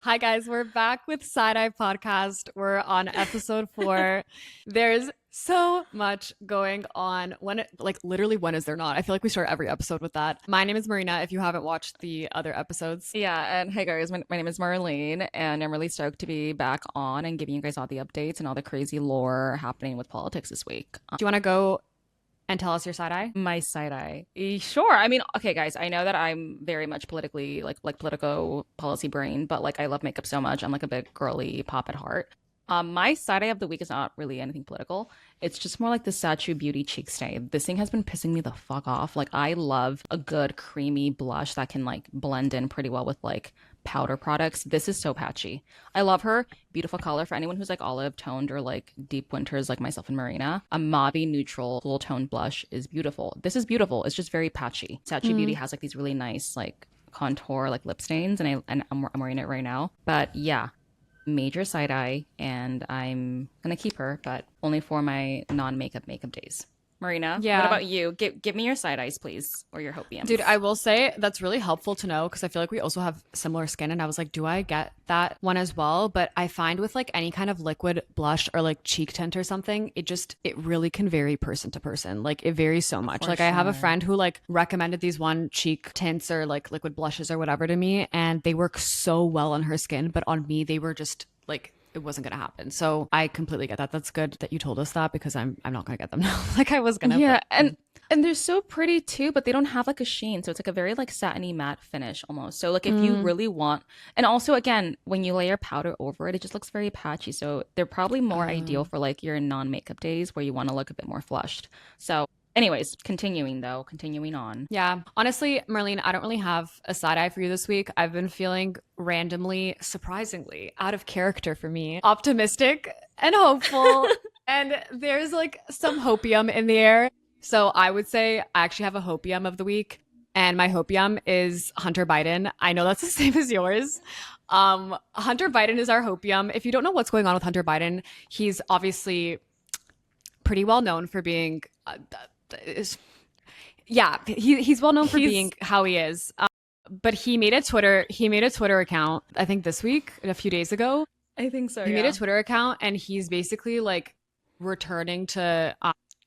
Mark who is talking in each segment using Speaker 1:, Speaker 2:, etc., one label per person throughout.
Speaker 1: Hi guys, we're back with Side Eye Podcast. We're on episode 4. There's so much going on. When is there not? I feel like we start every episode with that. My name is Marina if you haven't watched the other episodes.
Speaker 2: Yeah, and hey guys, my name is Marlene, and I'm really stoked to be back on and giving you guys all the updates and all the crazy lore happening with politics this week.
Speaker 1: Do you want to go and tell us your side eye?
Speaker 2: My side eye. Sure. I mean, okay, guys, I know that I'm very much politically like politico policy brain, but like I love makeup so much. I'm like a big girly pop at heart. My side eye of the week is not really anything political. It's just more like the Statue Beauty cheek stay. This thing has been pissing me the fuck off. Like I love a good creamy blush that can like blend in pretty well with like powder products. This is so patchy. I love her. Beautiful color for anyone who's like olive toned or like deep winters like myself and Marina. A mauve neutral cool toned blush is beautiful. This is beautiful. It's just very patchy. Statue Beauty has like these really nice like contour like lip stains, and I'm wearing it right now. But yeah, major side eye, and I'm gonna keep her, but only for my non-makeup days. Marina, what
Speaker 1: Yeah.
Speaker 2: about you? Give me your side eyes, please, or your
Speaker 1: Dude,
Speaker 2: hopiums.
Speaker 1: I will say that's really helpful to know because I feel like we also have similar skin. And I was like, do I get that one as well? But I find with like any kind of liquid blush or like cheek tint or something, it really can vary person to person. Like it varies so much.
Speaker 2: For
Speaker 1: Like I have a
Speaker 2: sure.
Speaker 1: friend who like recommended these one cheek tints or like liquid blushes or whatever to me. And they work so well on her skin. But on me, they were just like, it wasn't gonna happen. So I completely get that. That's good that you told us that because I'm not gonna get them now. Like I was gonna,
Speaker 2: Yeah,
Speaker 1: but
Speaker 2: and they're so pretty too, but they don't have like a sheen, so it's like a very like satiny matte finish almost. So like if you
Speaker 1: mm,
Speaker 2: really want, and also again, when you layer powder over it, it just looks very patchy. So they're probably more ideal
Speaker 1: uh,
Speaker 2: for like your non-makeup days where you want to look a bit more flushed. So, anyways, continuing on.
Speaker 1: yeah. Honestly, Marlene, I don't really have a side eye for you this week. I've been feeling randomly, surprisingly, out of character for me, optimistic and hopeful. And there's like some hopium in the air. So I would say I actually have a hopium of the week. And my hopium is Hunter Biden. I know that's the same as yours. Hunter Biden is our hopium. If you don't know what's going on with Hunter Biden, he's obviously pretty well known for being is yeah, he's well known for
Speaker 2: He's
Speaker 1: being how he is. But he made a Twitter account. I think this week, a few days ago,
Speaker 2: I think so,
Speaker 1: he made a
Speaker 2: yeah.
Speaker 1: Twitter account, and he's basically like returning to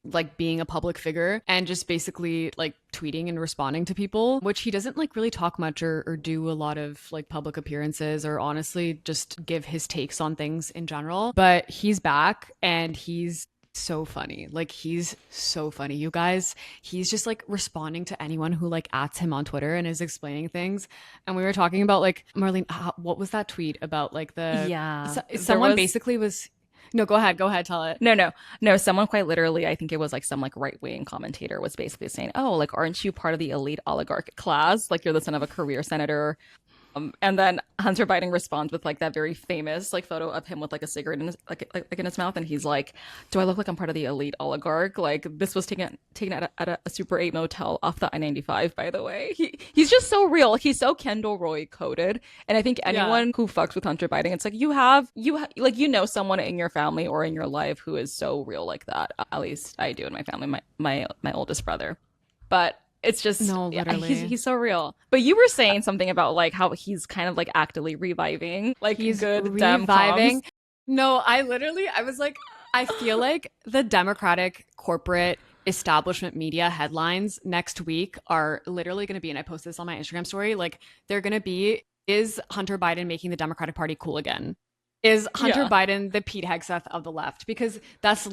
Speaker 1: like being a public figure and just basically like tweeting and responding to people, which he doesn't like really talk much or do a lot of like public appearances or honestly just give his takes on things in general. But he's back and he's so funny. Like he's so funny, you guys. He's just like responding to anyone who like ats him on Twitter and is explaining things. And we were talking about like Marlene, what was that tweet about? Like
Speaker 2: Yeah. There
Speaker 1: someone
Speaker 2: was
Speaker 1: basically was. No, go ahead, tell it.
Speaker 2: no. Someone quite literally, I think it was like some like right wing commentator was basically saying, "Oh, like aren't you part of the elite oligarch class? Like you're the son of a career senator." And then Hunter Biden responds with like that very famous like photo of him with like a cigarette in his like in his mouth, and he's like, "Do I look like I'm part of the elite oligarch? Like this was taken at a Super 8 motel off the I-95, by the way." He's just so real. He's so Kendall Roy coded, and I think
Speaker 1: Yeah.
Speaker 2: anyone who fucks with Hunter Biden, it's like like you know someone in your family or in your life who is so real like that. At least I do in my family. My oldest brother, but it's just
Speaker 1: No,
Speaker 2: yeah,
Speaker 1: literally.
Speaker 2: he's so real. But you were saying something about like how he's kind of like actively reviving like
Speaker 1: He's
Speaker 2: good Dem comms.
Speaker 1: reviving. No, I was like, I feel like the Democratic corporate establishment media headlines next week are literally going to be, and I posted this on my Instagram story, like they're going to be, is Hunter Biden making the Democratic Party cool again? Is Hunter
Speaker 2: Yeah.
Speaker 1: Biden the Pete Hegseth of the left? Because that's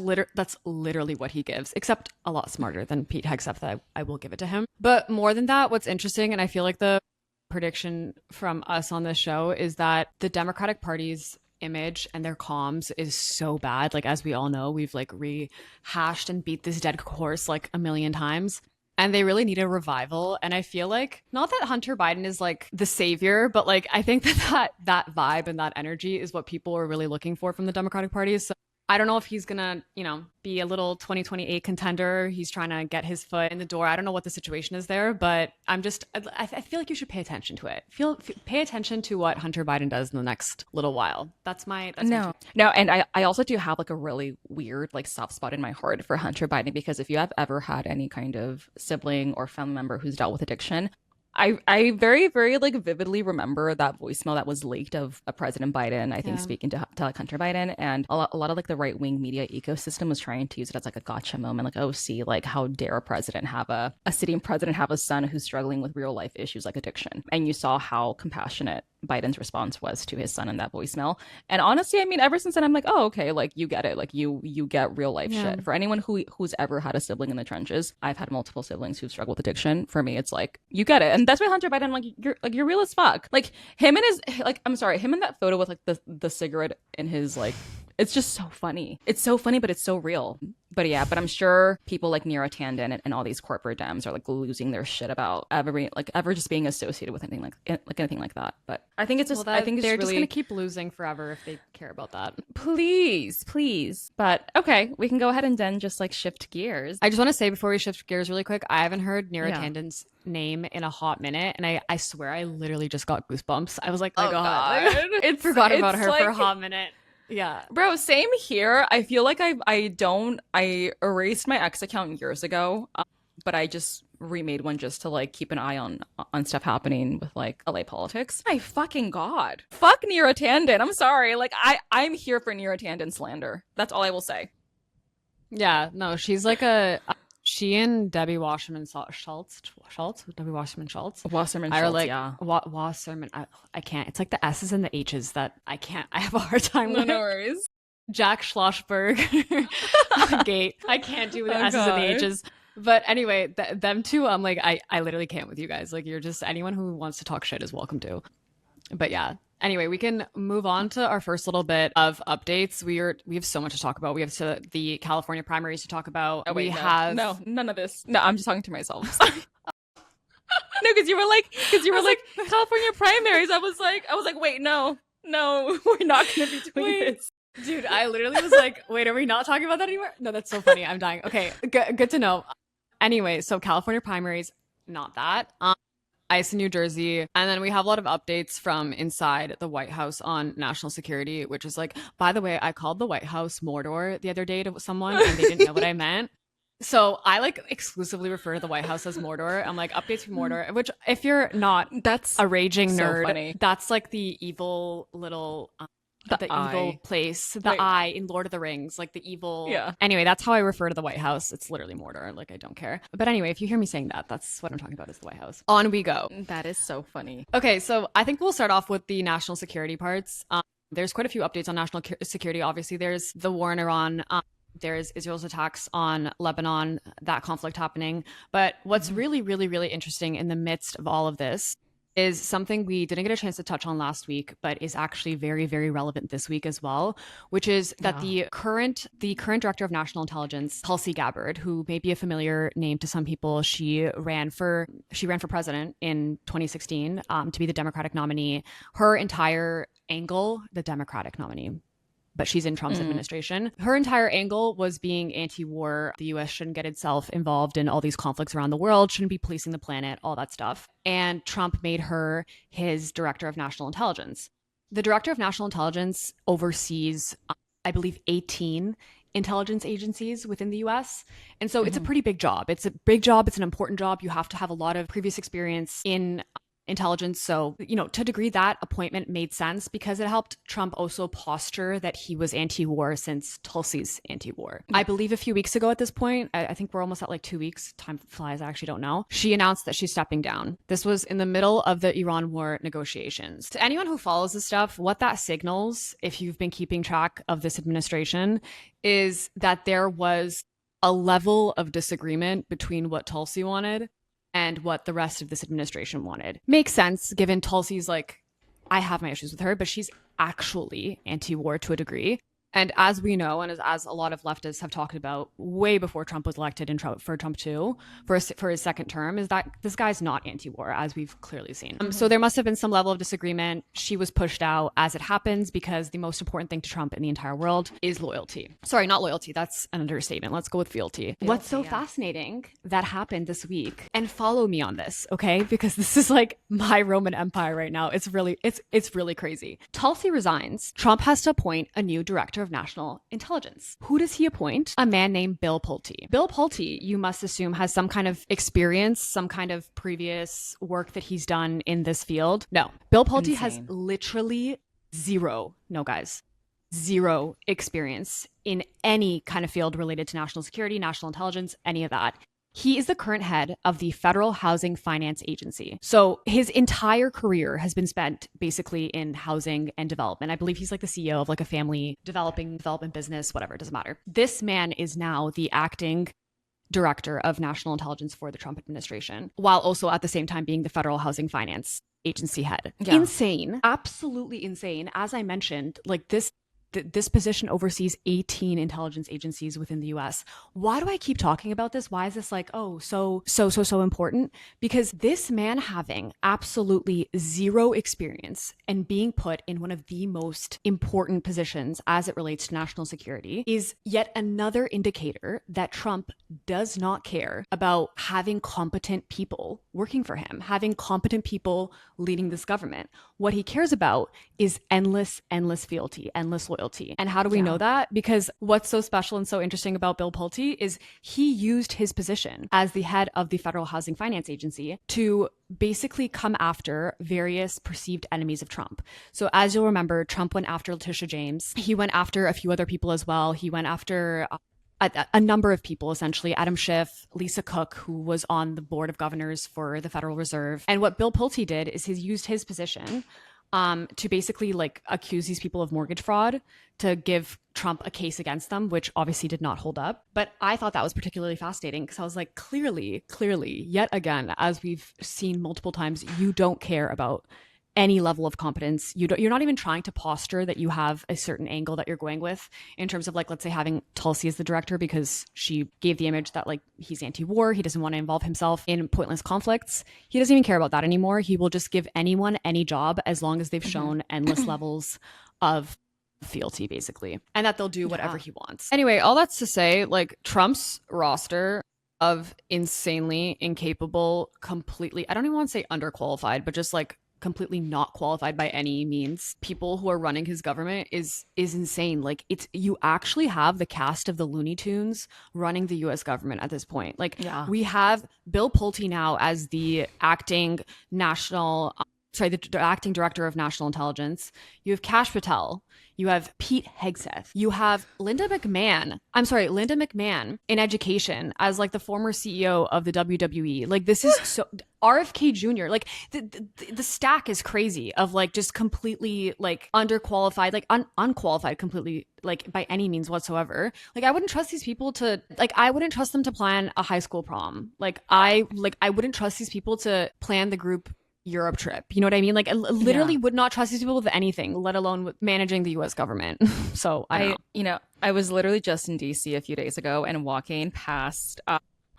Speaker 1: literally what he gives, except a lot smarter than Pete Hegseth. I will give it to him. But more than that, what's interesting, and I feel like the prediction from us on this show is that the Democratic Party's image and their comms is so bad. Like as we all know, we've like rehashed and beat this dead horse like a million times. And they really need a revival. And I feel like not that Hunter Biden is like the savior, but like I think that vibe and that energy is what people are really looking for from the Democratic Party. So I don't know if he's gonna, be a little 2028 contender. He's trying to get his foot in the door. I don't know what the situation is there, but I feel like you should pay attention to it. Pay attention to what Hunter Biden does in the next little while. That's my
Speaker 2: No. No, and I also do have like a really weird like soft spot in my heart for Hunter Biden because if you have ever had any kind of sibling or family member who's dealt with addiction, I very, very like vividly remember that voicemail that was leaked of President Biden, I think
Speaker 1: Yeah.
Speaker 2: speaking to like Hunter Biden, and a lot of like the right wing media ecosystem was trying to use it as like a gotcha moment, like, oh, see, like how dare a sitting president have a son who's struggling with real life issues like addiction, and you saw how compassionate Biden's response was to his son in that voicemail. And honestly, I mean, ever since then, I'm like, oh, okay, like you get it, like you get real life
Speaker 1: Yeah.
Speaker 2: shit. For anyone who's ever had a sibling in the trenches, I've had multiple siblings who struggle with addiction. For me, it's like you get it, and that's why Hunter Biden, you're real as fuck. Like him and his like, I'm sorry, him in that photo with like the cigarette in his like. It's just so funny. It's so funny, but it's so real. But yeah, but I'm sure people like Neera Tanden and all these corporate Dems are like losing their shit about ever just being associated with anything like anything like that. But I think it's just
Speaker 1: Well,
Speaker 2: I think it's
Speaker 1: they're
Speaker 2: just
Speaker 1: just
Speaker 2: really
Speaker 1: gonna keep losing forever if they care about that.
Speaker 2: please, please. But okay, we can go ahead and then just like shift gears.
Speaker 1: I just want to say before we shift gears really quick, I haven't heard Neera
Speaker 2: Yeah.
Speaker 1: Tanden's name in a hot minute, and I swear I literally just got goosebumps. I was like, oh my
Speaker 2: Oh
Speaker 1: God.
Speaker 2: God.
Speaker 1: I forgot about
Speaker 2: It's
Speaker 1: her for a
Speaker 2: like
Speaker 1: hot minute. Yeah.
Speaker 2: bro, same here. I feel like I erased my X account years ago, but I just remade one just to like keep an eye on stuff happening with like LA politics. My fucking God. Fuck Neera Tanden. I'm sorry. Like I'm here for Neera Tanden slander. That's all I will say.
Speaker 1: Yeah, no, she's like she and Debbie Wasserman Schultz, Debbie Wasserman Schultz
Speaker 2: Wasserman
Speaker 1: are
Speaker 2: Schultz,
Speaker 1: like
Speaker 2: yeah.
Speaker 1: Wasserman. I can't. It's like the S's and the H's that I can't. I have a hard time
Speaker 2: No,
Speaker 1: with.
Speaker 2: no worries.
Speaker 1: Jack Schlossberg Gate. I can't do the
Speaker 2: Oh
Speaker 1: S's and the
Speaker 2: God.
Speaker 1: H's. But anyway, them two, I'm like, I literally can't with you guys. Like, you're just anyone who wants to talk shit is welcome to. But yeah. Anyway, we can move on to our first little bit of updates. We have so much to talk about. We have the California primaries to talk about.
Speaker 2: Oh
Speaker 1: We
Speaker 2: wait, no.
Speaker 1: have
Speaker 2: No, none of this. No, I'm just talking to myself. Sorry. No, because you were like California primaries. I was like, wait, no, we're not gonna be doing
Speaker 1: Wait.
Speaker 2: this.
Speaker 1: Dude, I literally was like, wait, are we not talking about that anymore? No, that's so funny. I'm dying. Okay, good to know. Anyway, so California primaries, not that. ICE in New Jersey. And then we have a lot of updates from inside the White House on national security, which is like, by the way, I called the White House Mordor the other day to someone and they didn't know what I meant. So I like exclusively refer to the White House as Mordor. I'm like, updates from Mordor, which if you're not
Speaker 2: That's
Speaker 1: a raging
Speaker 2: so
Speaker 1: nerd,
Speaker 2: funny.
Speaker 1: that's like the evil little the evil
Speaker 2: eye.
Speaker 1: place, the
Speaker 2: Wait.
Speaker 1: eye in Lord of the Rings, like the evil.
Speaker 2: Yeah.
Speaker 1: Anyway, that's how I refer to the White House. It's literally Mordor. Like I don't care. But anyway, if you hear me saying that, that's what I'm talking about is the White House. On we go.
Speaker 2: That is so funny.
Speaker 1: Okay, so I think we'll start off with the national security parts. There's quite a few updates on national security. Obviously, there's the war in Iran. There's Israel's attacks on Lebanon, that conflict happening. But what's really, really, really interesting in the midst of all of this is something we didn't get a chance to touch on last week, but is actually very, very relevant this week as well, which is that the current director of national intelligence, Tulsi Gabbard, who may be a familiar name to some people, she ran for president in 2016 to be the Democratic nominee. Her entire angle, the Democratic nominee, but she's in Trump's administration. Her entire angle was being anti-war. The US shouldn't get itself involved in all these conflicts around the world, shouldn't be policing the planet, all that stuff. And Trump made her his director of national intelligence. The director of national intelligence oversees, I believe, 18 intelligence agencies within the US. And so it's a pretty big job. It's a big job. It's an important job. You have to have a lot of previous experience in intelligence. So, to a degree, that appointment made sense because it helped Trump also posture that he was anti-war since Tulsi's anti-war. I believe a few weeks ago at this point, I think we're almost at like 2 weeks. Time flies. I actually don't know. She announced that she's stepping down. This was in the middle of the Iran war negotiations. To anyone who follows this stuff, what that signals, if you've been keeping track of this administration, is that there was a level of disagreement between what Tulsi wanted and what the rest of this administration wanted. Makes sense given Tulsi's like, I have my issues with her, but she's actually anti-war to a degree. And as we know, and as a lot of leftists have talked about way before Trump was elected and for Trump too, for his second term, is that this guy's not anti-war, as we've clearly seen. So there must have been some level of disagreement. She was pushed out as it happens because the most important thing to Trump in the entire world is loyalty. Sorry, not loyalty. That's an understatement. Let's go with fealty. What's so fascinating that happened this week, and follow me on this, okay? Because this is like my Roman Empire right now. It's really crazy. Tulsi resigns. Trump has to appoint a new director Director of National Intelligence. Who does he appoint? A man named Bill Pulte. Bill Pulte, you must assume, has some kind of experience, some kind of previous work that he's done in this field. No, Bill Pulte has
Speaker 2: Insane.
Speaker 1: literally zero, no guys, zero experience in any kind of field related to national security, national intelligence, any of that. He is the current head of the Federal Housing Finance Agency. So his entire career has been spent basically in housing and development. I believe he's like the CEO of like a family development business, whatever, it doesn't matter. This man is now the acting director of national intelligence for the Trump administration, while also at the same time being the Federal Housing Finance Agency head.
Speaker 2: Yeah.
Speaker 1: Insane, absolutely insane. As I mentioned, like this position oversees 18 intelligence agencies within the US. Why do I keep talking about this? Why is this like, oh, so important? Because this man having absolutely zero experience and being put in one of the most important positions as it relates to national security is yet another indicator that Trump does not care about having competent people working for him, having competent people leading this government. What he cares about is endless fealty, endless loyalty. And how do we know that? Because what's so special and so interesting about Bill Pulte is he used his position as the head of the Federal Housing Finance Agency to basically come after various perceived enemies of Trump. So as you'll remember, Trump went after Letitia James. He went after a few other people as well. He went after a number of people, essentially. Adam Schiff, Lisa Cook, who was on the board of governors for the Federal Reserve. And what Bill Pulte did is he used his position to basically like accuse these people of mortgage fraud to give Trump a case against them, which obviously did not hold up. But I thought that was particularly fascinating because I was like, clearly, yet again, as we've seen multiple times, you don't care about any level of competence. You're not even trying to posture that you have a certain angle that you're going with in terms of like, let's say having Tulsi as the director because she gave the image that like he's anti-war, he doesn't want to involve himself in pointless conflicts. He doesn't even care about that anymore. He will just give anyone any job as long as they've shown endless levels of fealty, basically, and that they'll do whatever he wants. Anyway, all that's to say, like, Trump's roster of insanely incapable, completely, I don't even want to say underqualified, but just like completely not qualified by any means people who are running his government is insane. Like, it's, you actually have the cast of the Looney Tunes running the US government at this point. Like, we have Bill Pulte now as the acting the acting director of national intelligence. You have Kash Patel. You have Pete Hegseth. You have Linda McMahon in education as like the former CEO of the WWE. Like, this is so RFK Jr. Like the stack is crazy of like just completely like underqualified, like unqualified completely, like by any means whatsoever. Like, I wouldn't trust these people to I wouldn't trust them to plan a high school prom. I wouldn't trust these people to plan the group Europe trip. You know what I mean? Like, I literally would not trust these people with anything, let alone with managing the US government. So I don't know.
Speaker 2: I was literally just in DC a few days ago and walking past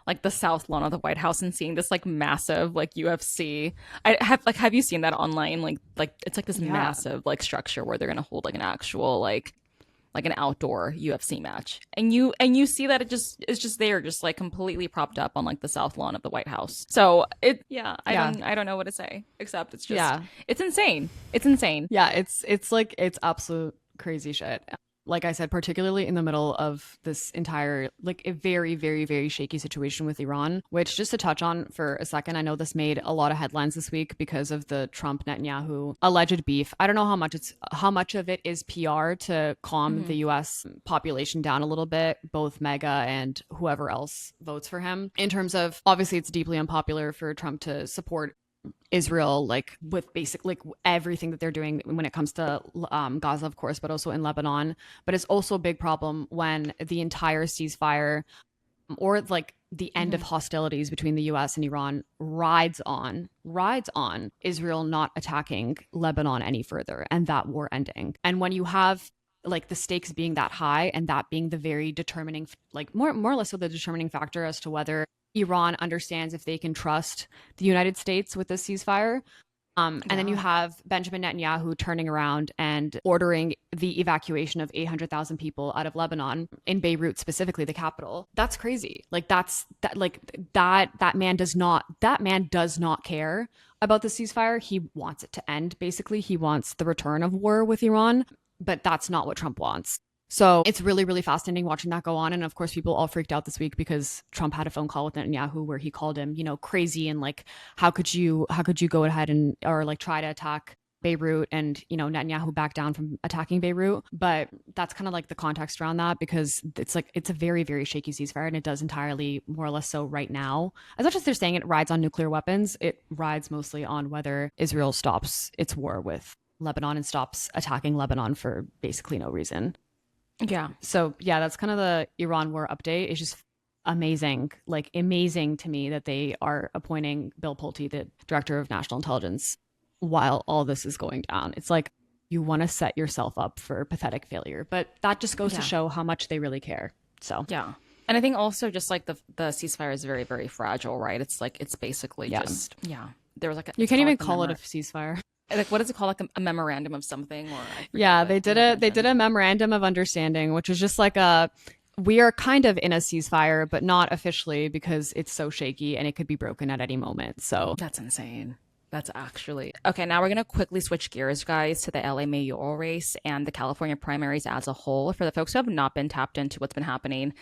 Speaker 2: like the south lawn of the White House and seeing this like massive like UFC. Have you seen that online? Like it's like this massive like structure where they're gonna hold like an actual like an outdoor UFC match. And you see that it's just there, just like completely propped up on like the south lawn of the White House. So I don't know what to say, except it's just it's insane. It's insane.
Speaker 1: Yeah, it's like, it's absolute crazy shit. Like I said, particularly in the middle of this entire, like, a very, very, very shaky situation with Iran, which, just to touch on for a second, I know this made a lot of headlines this week because of the Trump Netanyahu alleged beef. I don't know how much of it is PR to calm the US population down a little bit, both MAGA and whoever else votes for him. In terms of, obviously, it's deeply unpopular for Trump to support Israel, like, with basic, like, everything that they're doing when it comes to Gaza, of course, but also in Lebanon. But it's also a big problem when the entire ceasefire or like the end of hostilities between the US and Iran rides on Israel not attacking Lebanon any further and that war ending. And when you have like the stakes being that high and that being the very determining, like more or less so the determining factor as to whether Iran understands if they can trust the United States with this ceasefire. And then you have Benjamin Netanyahu turning around and ordering the evacuation of 800,000 people out of Lebanon, in Beirut specifically, the capital. That's crazy. Like, that man does not care about the ceasefire. He wants it to end. Basically, he wants the return of war with Iran, but that's not what Trump wants. So it's really, really fascinating watching that go on. And of course, people all freaked out this week because Trump had a phone call with Netanyahu where he called him, crazy and like, how could you go ahead and or like try to attack Beirut, and Netanyahu backed down from attacking Beirut. But that's kind of like the context around that, because it's a very, very shaky ceasefire, and it does entirely more or less so right now. As much as they're saying it rides on nuclear weapons, it rides mostly on whether Israel stops its war with Lebanon and stops attacking Lebanon for basically no reason.
Speaker 2: Yeah.
Speaker 1: So yeah, that's kind of the Iran war update. It's just amazing, like amazing to me that they are appointing Bill Pulte, the director of national intelligence, while all this is going down. It's like you want to set yourself up for pathetic failure, but that just goes to
Speaker 2: Yeah.
Speaker 1: show how much they really care. So
Speaker 2: Yeah. And I think also just like the ceasefire is very, very fragile, right? It's like it's basically
Speaker 1: yeah,
Speaker 2: just yeah. There was like
Speaker 1: you
Speaker 2: it's
Speaker 1: can't
Speaker 2: called
Speaker 1: even
Speaker 2: like
Speaker 1: call it a ceasefire.
Speaker 2: like what is it called, like a memorandum of something, or I forget
Speaker 1: Yeah,
Speaker 2: what
Speaker 1: they
Speaker 2: they
Speaker 1: did
Speaker 2: had
Speaker 1: a they did
Speaker 2: mentioned.
Speaker 1: a memorandum of understanding, which is just like a we are kind of in a ceasefire, but not officially because it's so shaky and it could be broken at any moment. So
Speaker 2: That's insane. That's actually okay. Now we're gonna quickly switch gears, guys, to the LA mayoral race and the California primaries as a whole. For the folks who have not been tapped into what's been happening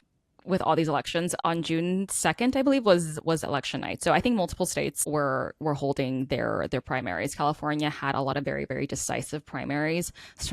Speaker 2: with all these elections, on June 2nd, I believe was election night. So I think multiple states were holding their primaries. California had a lot of very, very decisive primaries,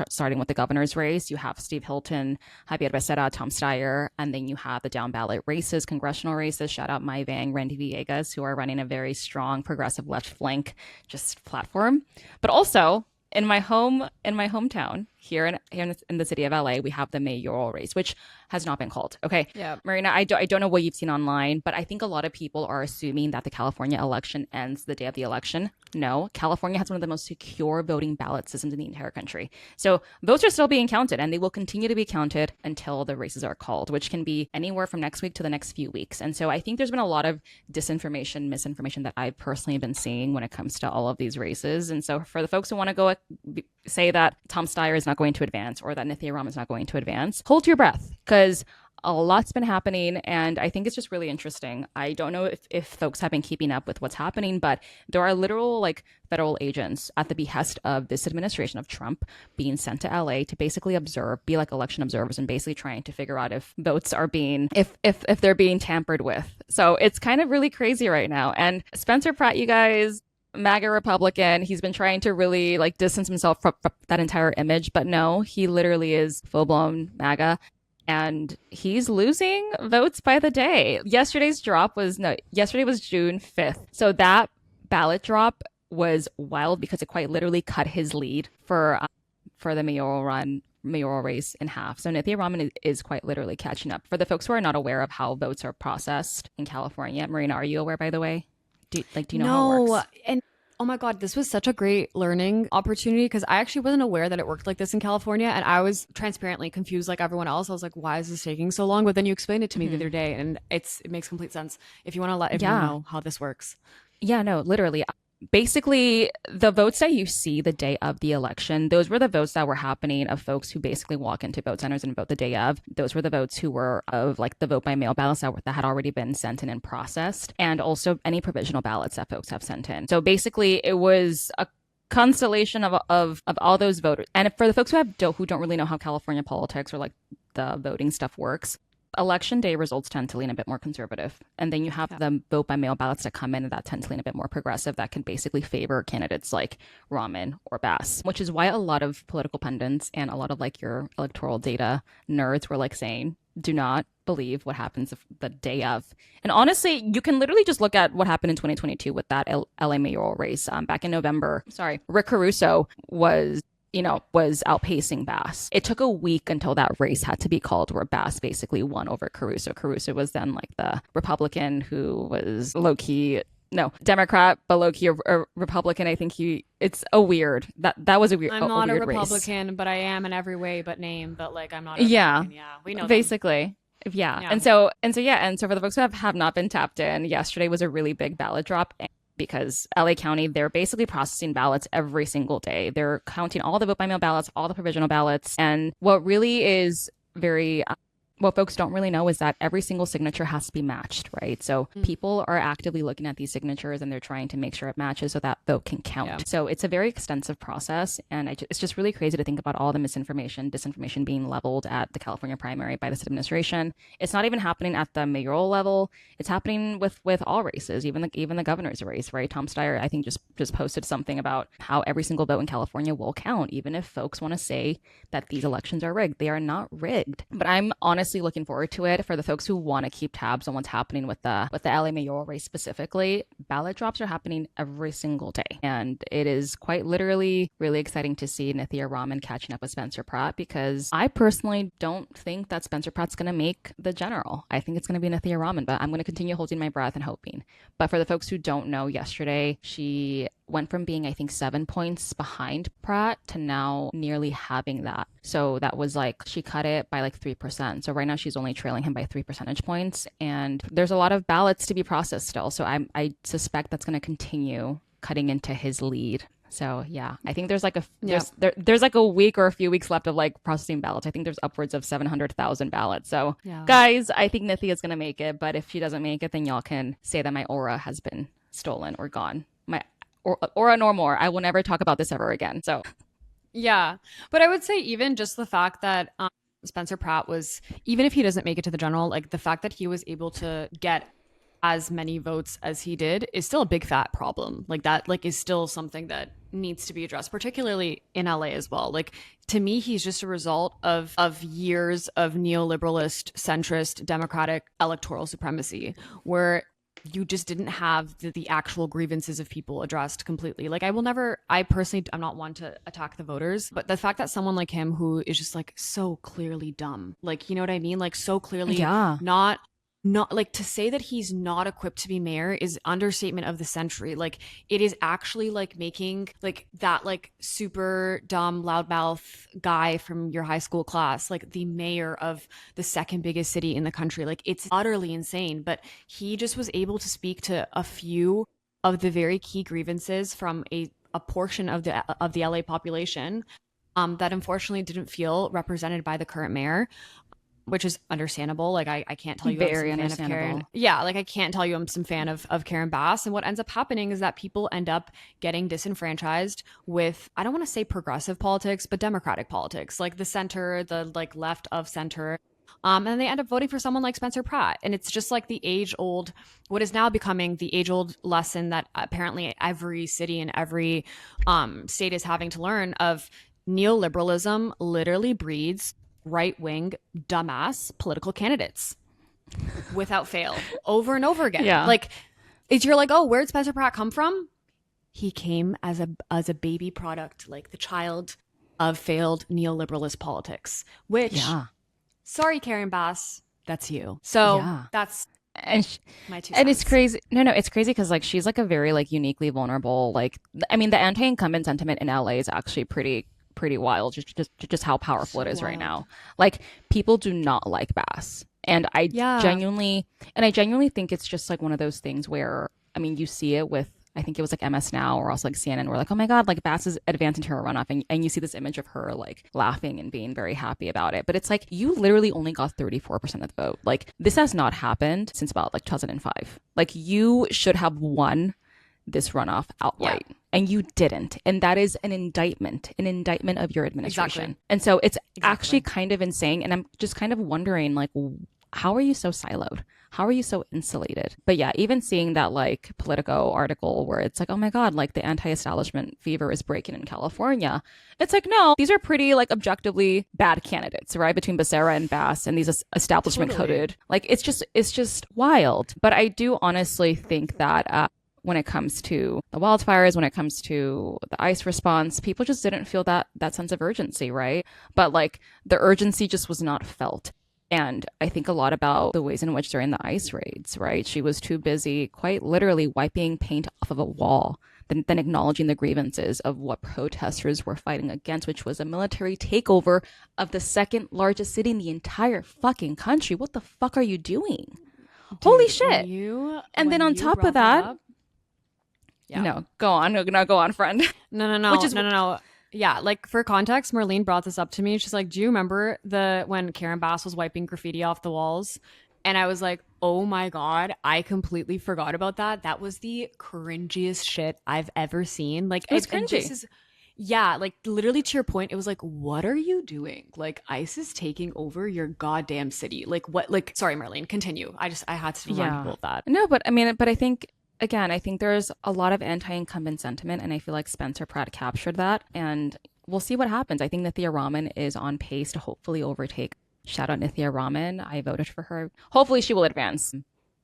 Speaker 2: starting with the governor's race. You have Steve Hilton, Javier Becerra, Tom Steyer, and then you have the down ballot races, congressional races. Shout out Mai Vang, Randy Villegas, who are running a very strong progressive left flank just platform. But also in my hometown here in the city of LA, we have the mayoral race, which has not been called. Okay,
Speaker 1: yeah,
Speaker 2: Marina, I don't know what you've seen online, but I think a lot of people are assuming that the California election ends the day of the election. No, California has one of the most secure voting ballot systems in the entire country. So votes are still being counted, and they will continue to be counted until the races are called, which can be anywhere from next week to the next few weeks. And so I think there's been a lot of disinformation, misinformation that I've personally been seeing when it comes to all of these races. And so for the folks who want to go say that Tom Steyer is not going to advance or that Nithya Ram is not going to advance, hold your breath, because a lot's been happening, and I think it's just really interesting. I don't know if folks have been keeping up with what's happening, but there are literal like federal agents at the behest of this administration of Trump being sent to LA to basically observe, be like election observers, and basically trying to figure out if votes are being if they're being tampered with. So it's kind of really crazy right now. And Spencer Pratt, you guys, MAGA Republican. He's been trying to really like distance himself from that entire image, but no, he literally is full blown MAGA, and he's losing votes by the day. Yesterday was June 5th. So that ballot drop was wild because it quite literally cut his lead for the mayoral race in half. So Nithya Raman is quite literally catching up. For the folks who are not aware of how votes are processed in California, Marina, are you aware, by the way? Do you know how it
Speaker 1: no,
Speaker 2: works?
Speaker 1: and oh my God, this was such a great learning opportunity because I actually wasn't aware that it worked like this in California. And I was transparently confused like everyone else. I was like, why is this taking so long? But then you explained it to me the
Speaker 2: Mm-hmm.
Speaker 1: other day, and it makes complete sense. If you want to let everyone
Speaker 2: Yeah.
Speaker 1: know how this works.
Speaker 2: Yeah, no, literally. Basically, the votes that you see the day of the election, those were the votes that were happening of folks who basically walk into vote centers and vote the day of. Those were the votes who were of like the vote by mail ballots that had already been sent in and processed, and also any provisional ballots that folks have sent in. So basically, it was a constellation of all those voters. And for the folks who don't really know how California politics or like the voting stuff works, election day results tend to lean a bit more conservative. And then you have
Speaker 1: Yeah.
Speaker 2: the vote by mail ballots that come in and that tend to lean a bit more progressive, that can basically favor candidates like Rahman or Bass, which is why a lot of political pundits and a lot of like your electoral data nerds were like saying, do not believe what happens the day of. And honestly, you can literally just look at what happened in 2022 with that LA mayoral race back in November. Sorry, Rick Caruso was outpacing Bass. It took a week until that race had to be called where Bass basically won over Caruso. Caruso was then like the Republican who was low key, no, Democrat, but low key a Republican. I think it's a weird, that was
Speaker 1: I'm
Speaker 2: a
Speaker 1: not a
Speaker 2: weird race.
Speaker 1: Republican, but I am in every way but name. But like, I'm not a
Speaker 2: Yeah,
Speaker 1: Republican. Yeah, we know them.
Speaker 2: basically. Yeah.
Speaker 1: Yeah.
Speaker 2: And so for the folks who have not been tapped in, yesterday was a really big ballot drop because LA County, they're basically processing ballots every single day. They're counting all the vote by mail ballots, all the provisional ballots. And what really is very what folks don't really know is that every single signature has to be matched, right? So people are actively looking at these signatures and they're trying to make sure it matches so that vote can count. Yeah. So it's a very extensive process. And it's just really crazy to think about all the misinformation, disinformation being leveled at the California primary by this administration. It's not even happening at the mayoral level. It's happening with all races, even the governor's race, right? Tom Steyer, I think, just posted something about how every single vote in California will count, even if folks want to say that these elections are rigged. They are not rigged. But I'm honestly looking forward to it. For the folks who want to keep tabs on what's happening with the LA mayoral race specifically, ballot drops are happening every single day, and it is quite literally really exciting to see Nithya Raman catching up with Spencer Pratt, because I personally don't think that Spencer Pratt's going to make the general. I think it's going to be Nithya Raman, but I'm going to continue holding my breath and hoping. But for the folks who don't know, yesterday she went from being, I think, 7 points behind Pratt to now nearly having that. So that was like, she cut it by like 3%. So right now she's only trailing him by 3 percentage points. And there's a lot of ballots to be processed still. So I suspect that's going to continue cutting into his lead. So yeah, I think there's like there's like a week or a few weeks left of like processing ballots. I think there's upwards of 700,000 ballots. So guys, I think Nithya is going to make it. But if she doesn't make it, then y'all can say that my aura has been stolen or gone. My aura nor more. I will never talk about this ever again. So
Speaker 1: yeah, but I would say even just the fact that Spencer Pratt was, even if he doesn't make it to the general, like the fact that he was able to get as many votes as he did is still a big fat problem. Like that, like is still something that needs to be addressed, particularly in LA as well. Like to me, he's just a result of years of neoliberalist, centrist, democratic electoral supremacy, where you just didn't have the actual grievances of people addressed completely. Like I personally, I'm not one to attack the voters, but the fact that someone like him, who is just like so clearly dumb, like, you know what I mean? Like so clearly not like, to say that he's not equipped to be mayor is understatement of the century. Like it is actually like making like that like super dumb loudmouth guy from your high school class like the mayor of the second biggest city in the country. Like it's utterly insane, but he just was able to speak to a few of the very key grievances from a portion of the LA population that unfortunately didn't feel represented by the current mayor, which is understandable. Like I can't tell you
Speaker 2: very
Speaker 1: I'm some fan of Karen. Yeah, like I can't tell you I'm some fan of Karen Bass. And what ends up happening is that people end up getting disenfranchised with, I don't want to say progressive politics, but democratic politics, like the center, the like left of center. And they end up voting for someone like Spencer Pratt. And it's just like the age old, what is now becoming the age old lesson that apparently every city and every state is having to learn of: neoliberalism literally breeds right-wing dumbass political candidates without fail, over and over again. Yeah. Like you're like, oh, where'd Spencer Pratt come from? He came as a baby product, like the child of failed neoliberalist politics, which sorry, Karen Bass, that's you. So that's my 2 cents.
Speaker 2: And it's crazy. No, it's crazy because like she's like a very like uniquely vulnerable, like, I mean, the anti-incumbent sentiment in LA is actually pretty wild, just how powerful it is right now. Like people do not like Bass, and I genuinely think it's just like one of those things where, I mean, you see it with, I think it was like MS Now or also like CNN, where like, oh my god, like Bass is advancing to her runoff, and you see this image of her like laughing and being very happy about it, but it's like you literally only got 34% of the vote. Like this has not happened since about like 2005. Like you should have won this runoff outright. Yeah. And you didn't. And that is an indictment of your administration. Exactly. And so it's actually kind of insane. And I'm just kind of wondering, like, how are you so siloed? How are you so insulated? But yeah, even seeing that like Politico article where it's like, oh my God, like the anti-establishment fever is breaking in California. It's like, no, these are pretty like objectively bad candidates, right? Between Becerra and Bass and these establishment coded, like it's just wild. But I do honestly think that when it comes to the wildfires, when it comes to the ICE response, people just didn't feel that sense of urgency, right? But like the urgency just was not felt. And I think a lot about the ways in which during the ICE raids, right, she was too busy quite literally wiping paint off of a wall than acknowledging the grievances of what protesters were fighting against, which was a military takeover of the second largest city in the entire fucking country. What the fuck are you doing? Dude, holy shit. And then on top of that, no, go on. No, go on, friend.
Speaker 1: No. Yeah, Yeah, like for context, Marlene brought this up to me. She's like, "Do you remember the when Karen Bass was wiping graffiti off the walls?" And I was like, "Oh my God, I completely forgot about that. That was the cringiest shit I've ever seen." Like,
Speaker 2: It was
Speaker 1: and this
Speaker 2: cringy.
Speaker 1: is, yeah, like literally to your point, it was like, what are you doing? Like, ICE is taking over your goddamn city. Like, what? Like, sorry, Marlene, continue. I had to remind
Speaker 2: Yeah.
Speaker 1: people of that.
Speaker 2: No, but I mean, but I think again, I think there's a lot of anti-incumbent sentiment, and I feel like Spencer Pratt captured that, and we'll see what happens. I think Nithya Raman is on pace to hopefully overtake. Shout out Nithya Raman. I voted for her. Hopefully, she will advance.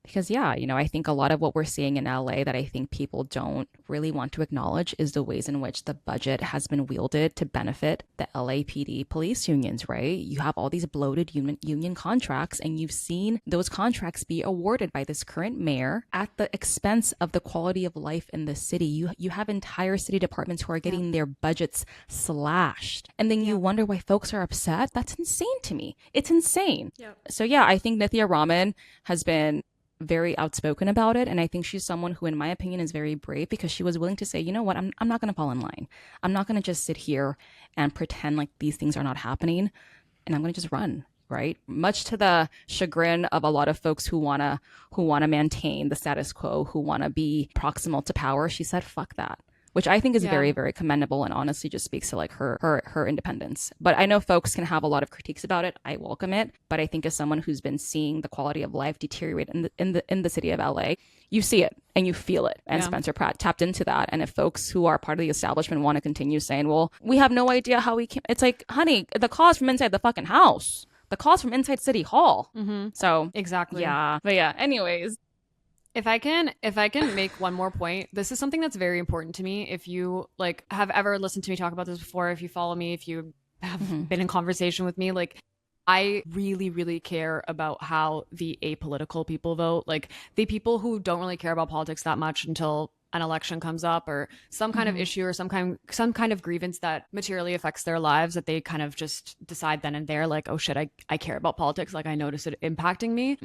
Speaker 2: Because, yeah, I think a lot of what we're seeing in LA that I think people don't really want to acknowledge is the ways in which the budget has been wielded to benefit the LAPD police unions, right? You have all these bloated union contracts, and you've seen those contracts be awarded by this current mayor at the expense of the quality of life in the city. You have entire city departments who are getting their budgets slashed. And then you wonder why folks are upset. That's insane to me. It's insane.
Speaker 1: Yep.
Speaker 2: So, yeah, I think Nithya Raman has been very outspoken about it. And I think she's someone who, in my opinion, is very brave because she was willing to say, you know what, I'm not going to fall in line. I'm not going to just sit here and pretend like these things are not happening. And I'm going to just run. Right. Much to the chagrin of a lot of folks who wanna maintain the status quo, who want to be proximal to power. She said, fuck that, which I think is
Speaker 1: Yeah.
Speaker 2: very, very commendable and honestly just speaks to like her independence. But I know folks can have a lot of critiques about it. I welcome it. But I think as someone who's been seeing the quality of life deteriorate in the city of LA, you see it and you feel it. And
Speaker 1: Yeah.
Speaker 2: Spencer Pratt tapped into that. And if folks who are part of the establishment want to continue saying, well, we have no idea how we can, it's like, honey, the call's from inside the fucking house. The call's from inside City Hall.
Speaker 1: Mm-hmm.
Speaker 2: So
Speaker 1: Exactly.
Speaker 2: yeah. But yeah, anyways.
Speaker 1: If I can make one more point, this is something that's very important to me. If you like have ever listened to me talk about this before, if you follow me, if you have
Speaker 2: Mhm.
Speaker 1: been in conversation with me, like I really, really care about how the apolitical people vote. Like the people who don't really care about politics that much until an election comes up or some kind of
Speaker 2: Mhm.
Speaker 1: issue or some kind of grievance that materially affects their lives that they kind of just decide then and there, like, oh shit, I care about politics. Like I notice it impacting me.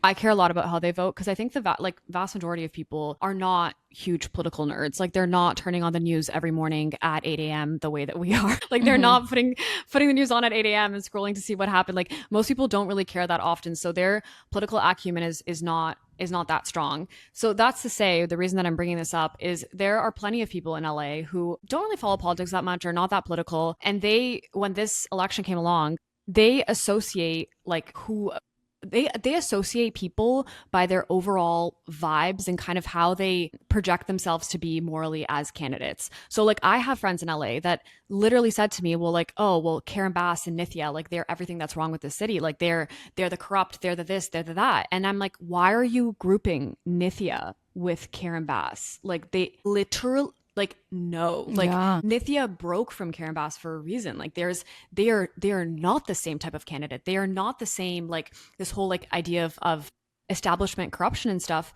Speaker 1: I care a lot about how they vote because I think the vast majority of people are not huge political nerds. Like they're not turning on the news every morning at 8 a.m. the way that we are. Like they're
Speaker 2: Mhm.
Speaker 1: not putting the news on at 8 a.m. and scrolling to see what happened. Like most people don't really care that often. So their political acumen is not that strong. So that's to say, the reason that I'm bringing this up is there are plenty of people in LA who don't really follow politics that much or not that political. And when this election came along, they associate like who they associate people by their overall vibes and kind of how they project themselves to be morally as candidates. So like I have friends in LA that literally said to me, well, like, oh, well, Karen Bass and Nithya, like they're everything that's wrong with the city. Like they're the corrupt, they're the this, they're the that. And I'm like, why are you grouping Nithya with Karen Bass? Like they literally like no, like
Speaker 2: Yeah.
Speaker 1: Nithya broke from Karen Bass for a reason. Like they are not the same type of candidate. They are not the same, like this whole like idea of establishment corruption and stuff.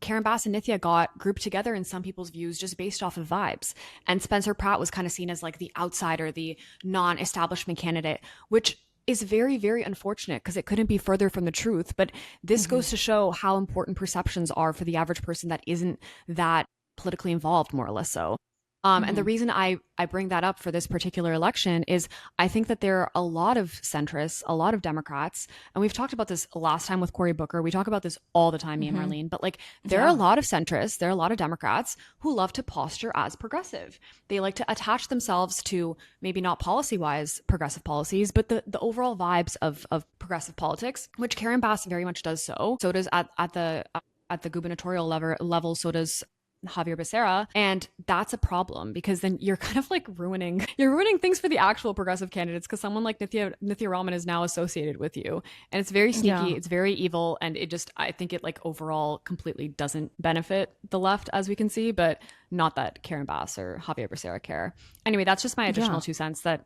Speaker 1: Karen Bass and Nithya got grouped together in some people's views just based off of vibes. And Spencer Pratt was kind of seen as like the outsider, the non-establishment candidate, which is very, very unfortunate because it couldn't be further from the truth. But this
Speaker 2: Mhm.
Speaker 1: goes to show how important perceptions are for the average person that isn't that politically involved, more or less so. And the
Speaker 2: Mhm.
Speaker 1: reason I bring that up for this particular election is I think that there are a lot of centrists, a lot of Democrats, and we've talked about this last time with Cory Booker. We talk about this all the time, me and
Speaker 2: Mhm.
Speaker 1: Marlene, but like there are a
Speaker 2: Yeah.
Speaker 1: lot of centrists, there are a lot of Democrats who love to posture as progressive. They like to attach themselves to maybe not policy wise progressive policies, but the overall vibes of progressive politics, which Karen Bass very much does so. So does at the gubernatorial level, so does Javier Becerra, and that's a problem because then you're kind of like ruining things for the actual progressive candidates because someone like Nithya Raman is now associated with you, and it's very sneaky,
Speaker 2: Yeah.
Speaker 1: it's very evil, and I think it like overall completely doesn't benefit the left as we can see, but not that Karen Bass or Javier Becerra care. Anyway, that's just my
Speaker 2: Yeah.
Speaker 1: additional 2 cents that.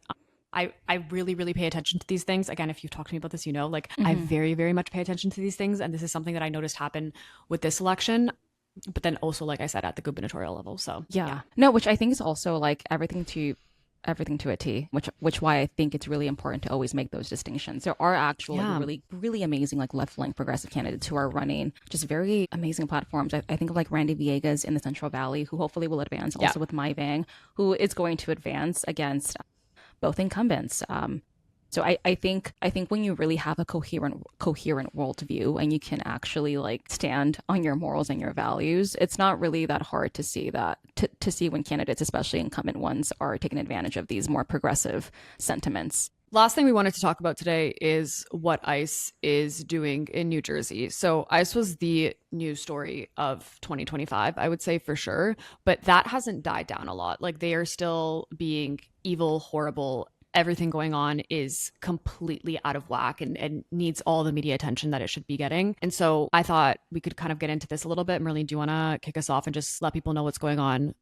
Speaker 1: I really, really pay attention to these things. Again, if you've talked to me about this, like I
Speaker 2: Mhm.
Speaker 1: very, very much pay attention to these things. And this is something that I noticed happen with this election but then also like I said at the gubernatorial level. So
Speaker 2: Yeah. No, which I think is also like everything to everything to a T, which why I think it's really important to always make those distinctions. There are actual like
Speaker 1: Yeah.
Speaker 2: really really amazing like left wing progressive candidates who are running just very amazing platforms. I think of like Randy Villegas in the Central Valley, who hopefully will advance.
Speaker 1: Yeah.
Speaker 2: Also with Mai Vang, who is going to advance against both incumbents. So I think when you really have a coherent worldview and you can actually like stand on your morals and your values, it's not really that hard to see that to see when candidates, especially incumbent ones, are taking advantage of these more progressive sentiments.
Speaker 1: Last thing we wanted to talk about today is what ICE is doing in New Jersey. So, ICE was the news story of 2025, I would say for sure, but that hasn't died down a lot. Like, they are still being evil, horrible. Everything going on is completely out of whack and needs all the media attention that it should be getting. And so I thought we could kind of get into this a little bit. Marlene, do you want to kick us off and just let people know what's going on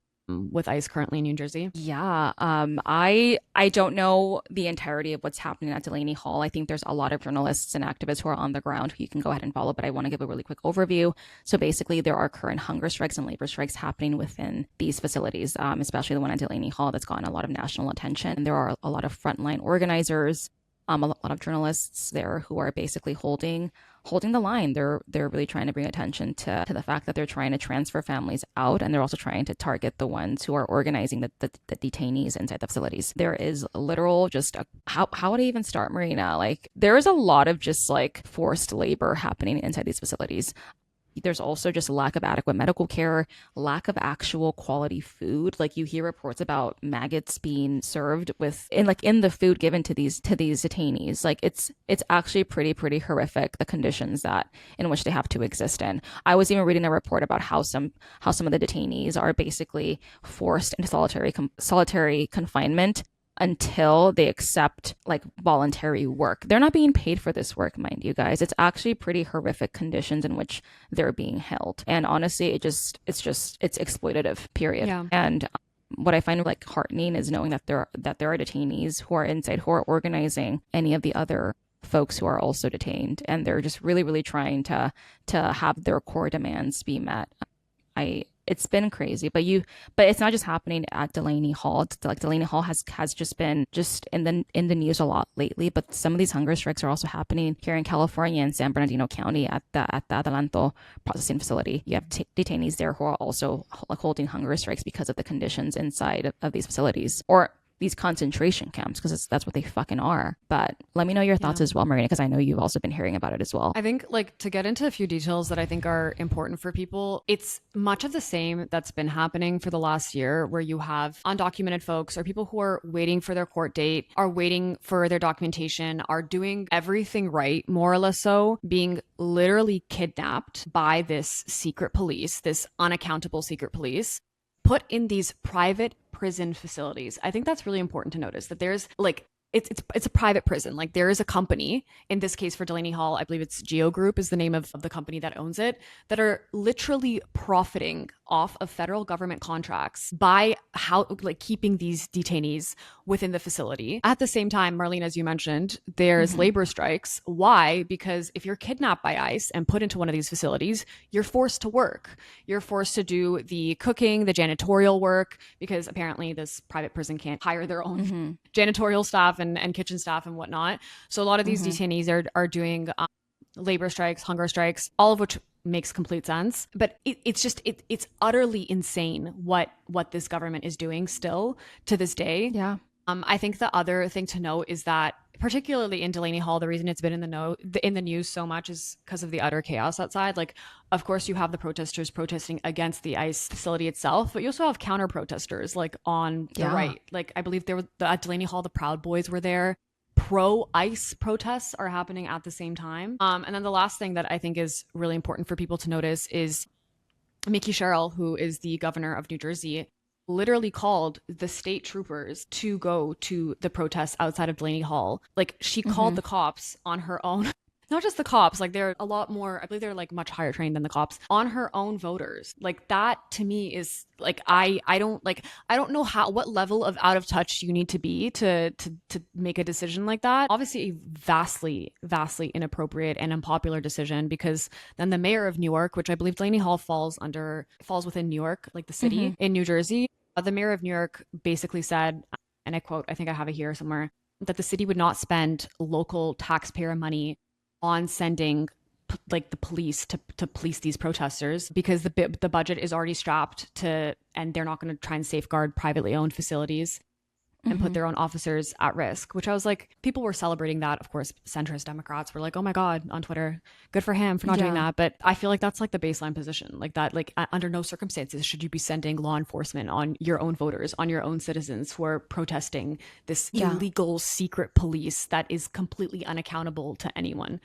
Speaker 1: with ICE currently in New Jersey?
Speaker 2: Yeah, I don't know the entirety of what's happening at Delaney Hall. I think there's a lot of journalists and activists who are on the ground who you can go ahead and follow, but I want to give a really quick overview. So basically, there are current hunger strikes and labor strikes happening within these facilities, especially the one at Delaney Hall that's gotten a lot of national attention. And there are a lot of frontline organizers, a lot of journalists there who are basically holding the line. They're really trying to bring attention to the fact that they're trying to transfer families out, and they're also trying to target the ones who are organizing the detainees inside the facilities. There is literal just how would I even start, Marina? Like there is a lot of just like forced labor happening inside these facilities. There's also just lack of adequate medical care, lack of actual quality food. Like you hear reports about maggots being served in the food given to these detainees. Like it's actually pretty horrific, the conditions that in which they have to exist in. I was even reading a report about how some of the detainees are basically forced into solitary confinement until they accept like voluntary work. They're not being paid for this work, mind you guys. It's actually pretty horrific conditions in which they're being held. And honestly, it's exploitative, period.
Speaker 1: Yeah.
Speaker 2: And what I find like heartening is knowing that there are detainees who are inside who are organizing any of the other folks who are also detained, and they're just really trying to have their core demands be met. It's been crazy, but it's not just happening at Delaney Hall. Like Delaney Hall has just been just in the news a lot lately, but some of these hunger strikes are also happening here in California in San Bernardino County at the Adelanto processing facility. You have detainees there who are also like holding hunger strikes because of the conditions inside of these facilities, or these concentration camps, because that's what they fucking are. But let me know your thoughts as well, Marina, because I know you've also been hearing about it as well.
Speaker 1: I think, like, to get into a few details that I think are important for people, it's much of the same that's been happening for the last year, where you have undocumented folks or people who are waiting for their court date, are waiting for their documentation, are doing everything right, more or less so, being literally kidnapped by this secret police, this unaccountable secret police, put in these private prison facilities. I think that's really important to notice that there's like it's a private prison. Like there is a company, in this case for Delaney Hall, I believe it's Geo Group is the name of the company that owns it, that are literally profiting off of federal government contracts by how like keeping these detainees within the facility. At the same time, Marlene, as you mentioned, there's labor strikes. Why? Because if you're kidnapped by ICE and put into one of these facilities, you're forced to work. You're forced to do the cooking, the janitorial work, because apparently this private prison can't hire their own janitorial staff and kitchen staff and whatnot. So a lot of these detainees are doing labor strikes, hunger strikes, all of which makes complete sense. But it's utterly insane what this government is doing still to this day.
Speaker 2: Yeah.
Speaker 1: I think the other thing to note is that, particularly in Delaney Hall, the reason it's been in the news so much is because of the utter chaos outside. Like, of course, you have the protesters protesting against the ICE facility itself, but you also have counter protesters like on the right. Like, I believe at Delaney Hall, the Proud Boys were there. Pro ICE protests are happening at the same time. And then the last thing that I think is really important for people to notice is Mickey Sherrill, who is the governor of New Jersey, literally called the state troopers to go to the protests outside of Delaney Hall. Like she called the cops on her own. Not just the cops, like they're a lot more, I believe they're like much higher trained than the cops, on her own voters. Like that to me is like, I don't know what level of out of touch you need to be to make a decision like that. Obviously a vastly inappropriate and unpopular decision, because then the mayor of Newark, which I believe Delaney Hall falls within Newark, like the city in New Jersey, the mayor of New York basically said, and I quote, I think I have it here somewhere, that the city would not spend local taxpayer money on sending like the police to police these protesters because the budget is already strapped to, and they're not going to try and safeguard privately owned facilities and put
Speaker 2: Mm-hmm.
Speaker 1: their own officers at risk, which I was like, people were celebrating that. Of course, centrist Democrats were like, oh my God, on Twitter, good for him for not doing
Speaker 2: Yeah.
Speaker 1: that. But I feel like that's like the baseline position, like that, like under no circumstances should you be sending law enforcement on your own voters, on your own citizens who are protesting this
Speaker 2: Yeah.
Speaker 1: illegal secret police that is completely unaccountable to anyone.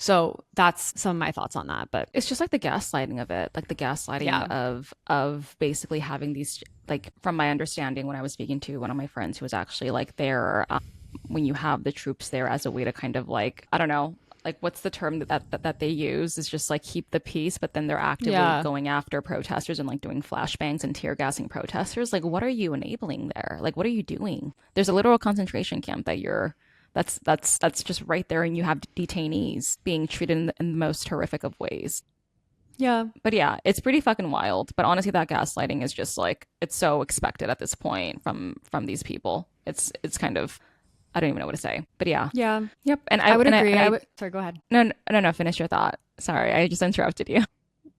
Speaker 1: So that's some of my thoughts on that. But
Speaker 2: It's just like the gaslighting of it, like the gaslighting
Speaker 1: yeah,
Speaker 2: of basically having these, like from my understanding when I was speaking to one of my friends who was actually like there, when you have the troops there as a way to kind of like, I don't know, like what's the term that they use is just like keep the peace, but then they're actively
Speaker 1: yeah,
Speaker 2: going after protesters and like doing flashbangs and tear gassing protesters. Like, what are you enabling there? Like, what are you doing? There's a literal concentration camp that you're that's just right there, and you have detainees being treated in the most horrific of ways.
Speaker 1: yeah,
Speaker 2: But yeah, it's pretty fucking wild. But honestly, that gaslighting is just like it's so expected at this point from these people. It's kind of, I don't even know what to say. But yeah,
Speaker 1: yeah.
Speaker 2: yep. And
Speaker 1: I would agree.
Speaker 2: and
Speaker 1: I
Speaker 2: I
Speaker 1: would. Sorry, go ahead.
Speaker 2: no, no, no. Finish your thought. Sorry, I just interrupted you.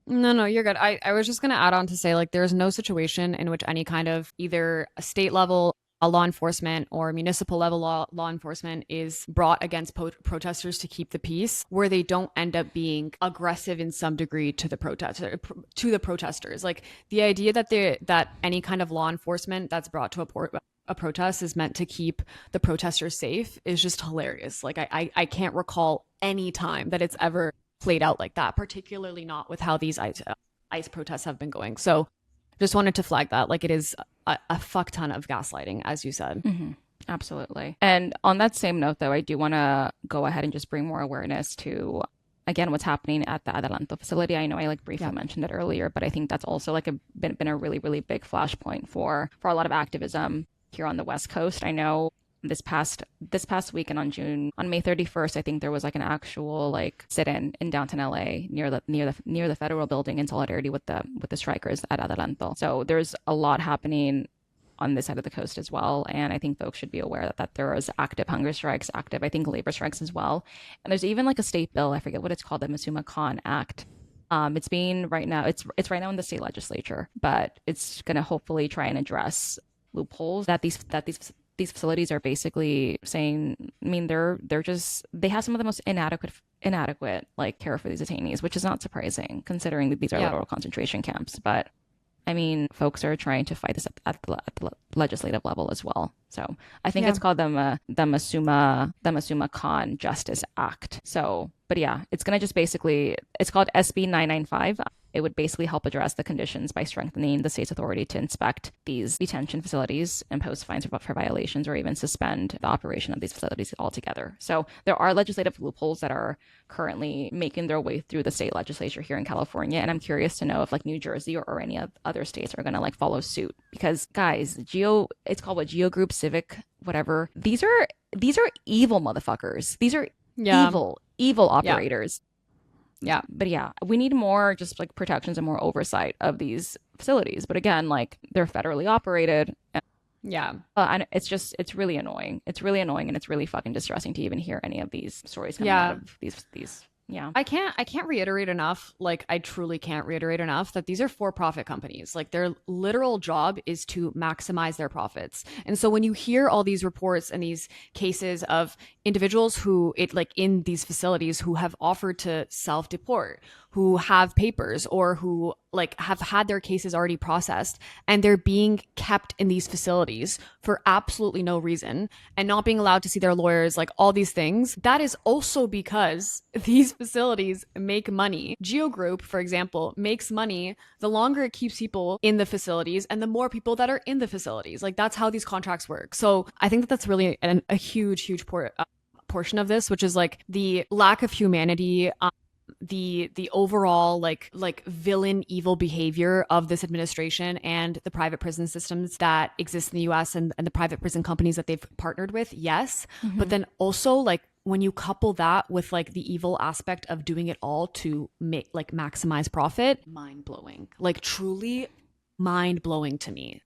Speaker 1: No, no, you're good. I was just going to add on to say, like, there's no situation in which any kind of either a state level a law enforcement or municipal level law enforcement is brought against protesters to keep the peace where they don't end up being aggressive in some degree to the protesters. Like the idea that that any kind of law enforcement that's brought to a protest is meant to keep the protesters safe is just hilarious. Like I can't recall any time that it's ever played out like that, particularly not with how these ICE protests have been going. So just wanted to flag that. Like it is a fuck ton of gaslighting, as you said.
Speaker 2: Mm-hmm. Absolutely. And on that same note, though, I do want to go ahead and just bring more awareness to, again, what's happening at the Adelanto facility. I know I like briefly mentioned it earlier, but I think that's also like been a really, really big flashpoint for a lot of activism here on the West Coast. I know this past weekend on May 31st, I think there was like an actual like sit-in in downtown LA near the federal building in solidarity with the strikers at Adelanto. So there's a lot happening on this side of the coast as well, and I think folks should be aware that there is active hunger strikes, active I think labor strikes as well, and there's even like a state bill, I forget what it's called, the Masuma Khan Act. It's being right now it's right now in the state legislature, but it's going to hopefully try and address loopholes that these facilities are basically saying. I mean, they have some of the most inadequate like care for these detainees, which is not surprising considering that these are literal concentration camps. But I mean, folks are trying to fight this at the legislative level as well. So I think it's called the Masuma Khan Justice Act. So, but yeah, it's gonna just basically, it's called SB 995. It would basically help address the conditions by strengthening the state's authority to inspect these detention facilities, impose fines for violations, or even suspend the operation of these facilities altogether. So there are legislative loopholes that are currently making their way through the state legislature here in California. And I'm curious to know if like New Jersey or any other states are going to like follow suit. Because guys, it's called what, Geo Group, Civic, whatever. These are evil motherfuckers. These are evil operators.
Speaker 1: Yeah.
Speaker 2: But yeah, we need more just like protections and more oversight of these facilities. But again, like they're federally operated.
Speaker 1: Yeah.
Speaker 2: And it's really annoying. It's really annoying, and it's really fucking distressing to even hear any of these stories coming out of these. Yeah.
Speaker 1: I can't reiterate enough, like I truly can't reiterate enough that these are for-profit companies. Like their literal job is to maximize their profits. And so when you hear all these reports and these cases of individuals who in these facilities who have offered to self-deport, who have papers or who like have had their cases already processed and they're being kept in these facilities for absolutely no reason and not being allowed to see their lawyers, like all these things, that is also because these facilities make money. Geo Group, for example, makes money the longer it keeps people in the facilities and the more people that are in the facilities. Like that's how these contracts work. So I think that that's really a huge portion of this, which is like the lack of humanity, the overall like villain evil behavior of this administration and the private prison systems that exist in the US and the private prison companies that they've partnered with. Yes. Mm-hmm. But then also like when you couple that with like the evil aspect of doing it all to make like maximize profit, mind blowing, like truly mind blowing to me.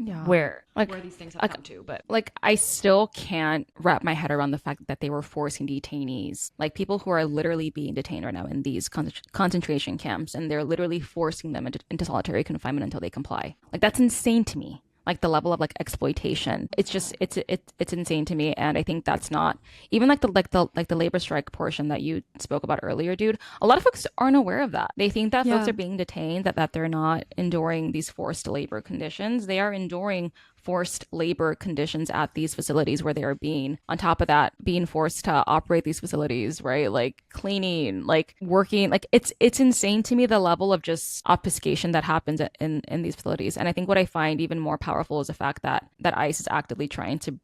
Speaker 2: Yeah.
Speaker 1: where these things have
Speaker 2: like
Speaker 1: come to. But
Speaker 2: like I still can't wrap my head around the fact that they were forcing detainees, like people who are literally being detained right now in these concentration camps, and they're literally forcing them into solitary confinement until they comply. Like that's insane to me. Like the level of like exploitation, it's just it's insane to me. And I think that's not even like the labor strike portion that you spoke about earlier, dude. A lot of folks aren't aware of that. They think that folks
Speaker 1: yeah,
Speaker 2: are being detained, that they're not enduring these forced labor conditions. They are enduring forced labor conditions at these facilities where they are being, on top of that, being forced to operate these facilities, right? Like cleaning, like working, like it's insane to me the level of just obfuscation that happens in these facilities. And I think what I find even more powerful is the fact that ICE is actively trying to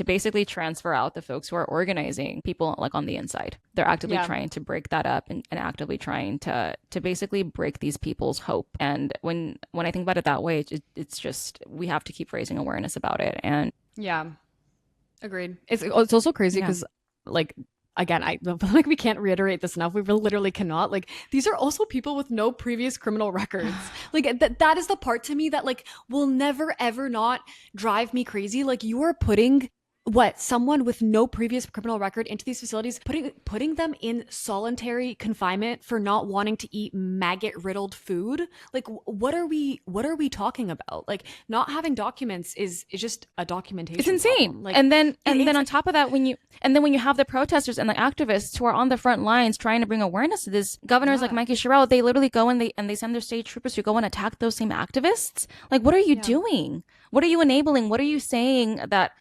Speaker 2: basically transfer out the folks who are organizing people like on the inside. They're actively
Speaker 1: yeah,
Speaker 2: trying to break that up, and actively trying to basically break these people's hope. And when I think about it that way, it's just we have to keep raising awareness about it. And
Speaker 1: yeah. Agreed. It's also crazy
Speaker 2: yeah,
Speaker 1: because like again, I feel like we can't reiterate this enough. We literally cannot. Like these are also people with no previous criminal records. Like that is the part to me that like will never ever not drive me crazy. Like you are putting someone with no previous criminal record into these facilities, putting them in solitary confinement for not wanting to eat maggot riddled food. Like what are we talking about? Like not having documents is just a
Speaker 2: it's
Speaker 1: documentation
Speaker 2: insane.
Speaker 1: problem. Like
Speaker 2: And then on top of that, when you have the protesters and the activists who are on the front lines trying to bring awareness to this, governors like
Speaker 1: yeah,
Speaker 2: Mikey Sherrill, they literally go and they send their state troopers to go and attack those same activists. Like, what are you
Speaker 1: yeah.
Speaker 2: doing? What are you enabling? What are you saying that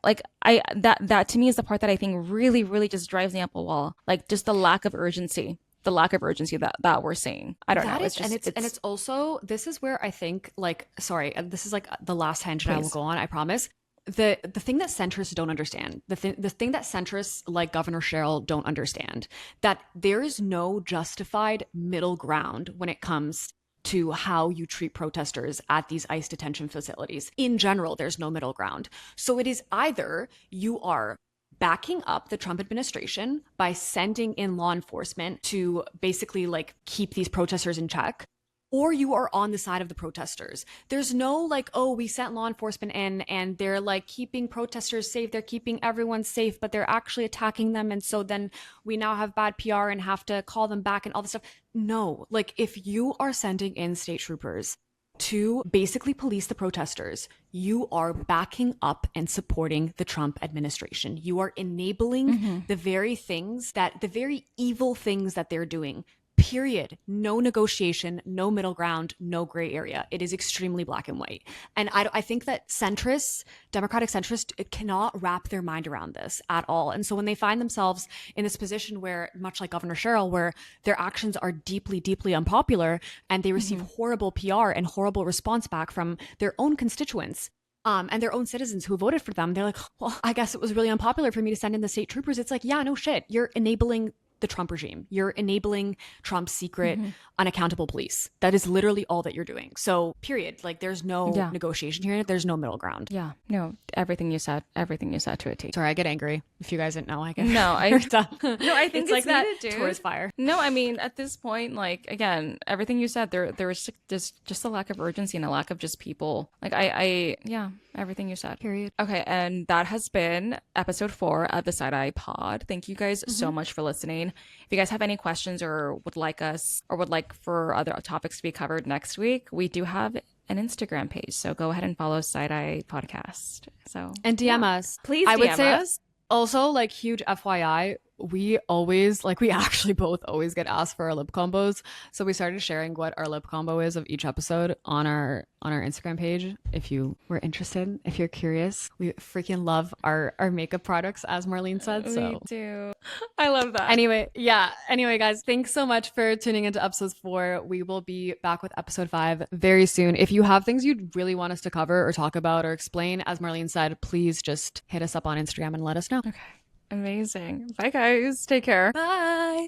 Speaker 2: like that to me is the part that I think really really just drives me up a wall. Like just the lack of urgency. The lack of urgency that we're seeing. I don't know.
Speaker 1: That
Speaker 2: It's
Speaker 1: is, and
Speaker 2: just
Speaker 1: it's also, this is where I think, like, sorry, this is like the last tangent I will
Speaker 2: please.
Speaker 1: go on, I promise. The thing that centrists don't understand, the thing that centrists like Governor Sherrill don't understand, that there is no justified middle ground when it comes to how you treat protesters at these ICE detention facilities. In general, there's no middle ground. So it is either you are backing up the Trump administration by sending in law enforcement to basically like keep these protesters in check, or you are on the side of the protesters. There's no like, oh, we sent law enforcement in and they're like keeping protesters safe, they're keeping everyone safe, but they're actually attacking them. And so then we now have bad PR and have to call them back and all this stuff. No, like if you are sending in state troopers to basically police the protesters, you are backing up and supporting the Trump administration. You are enabling
Speaker 2: Mm-hmm.
Speaker 1: the very evil things that they're doing. Period. No negotiation, no middle ground, no gray area. It is extremely black and white. And I think that centrists, Democratic centrists, cannot wrap their mind around this at all. And so when they find themselves in this position where, much like Governor Sherrill, where their actions are deeply, deeply unpopular and they receive
Speaker 2: Mm-hmm.
Speaker 1: horrible PR and horrible response back from their own constituents, and their own citizens who voted for them, they're like, well, I guess it was really unpopular for me to send in the state troopers. It's like, yeah, no shit. You're enabling the Trump regime. You're enabling Trump's secret,
Speaker 2: Mm-hmm.
Speaker 1: unaccountable police. That is literally all that you're doing. So, period. Like, there's no
Speaker 2: Yeah.
Speaker 1: negotiation here. There's no middle ground.
Speaker 2: Yeah. No, everything you said to a T.
Speaker 1: Sorry, I get angry. If you guys didn't know, I get
Speaker 2: No, I no, I think
Speaker 1: it's like
Speaker 2: it's
Speaker 1: that
Speaker 2: needed, dude.
Speaker 1: Taurus fire.
Speaker 2: No, I mean at this point, like again, everything you said, there was just a lack of urgency and a lack of just people. Like yeah, everything you said.
Speaker 1: Period.
Speaker 2: Okay, and that has been episode 4 of the Side Eye Pod. Thank you guys so much for listening. If you guys have any questions or would like for other topics to be covered next week, we do have an Instagram page. So go ahead and follow Side Eye Podcast. So
Speaker 1: And DM us.
Speaker 2: please
Speaker 1: I would
Speaker 2: DM
Speaker 1: say
Speaker 2: us.
Speaker 1: also, like, huge FYI, we always, like, we actually both always get asked for our lip combos. So we started sharing what our lip combo is of each episode on our Instagram page. If you were interested, if you're curious, we freaking love our makeup products, as Marlene said. So
Speaker 2: We do. I love that.
Speaker 1: anyway, yeah. Anyway, guys, thanks so much for tuning into episode 4. We will be back with episode 5 very soon. If you have things you'd really want us to cover or talk about or explain, as Marlene said, please just hit us up on Instagram and let us know.
Speaker 2: Okay. Amazing. Bye, guys. Take care.
Speaker 1: Bye.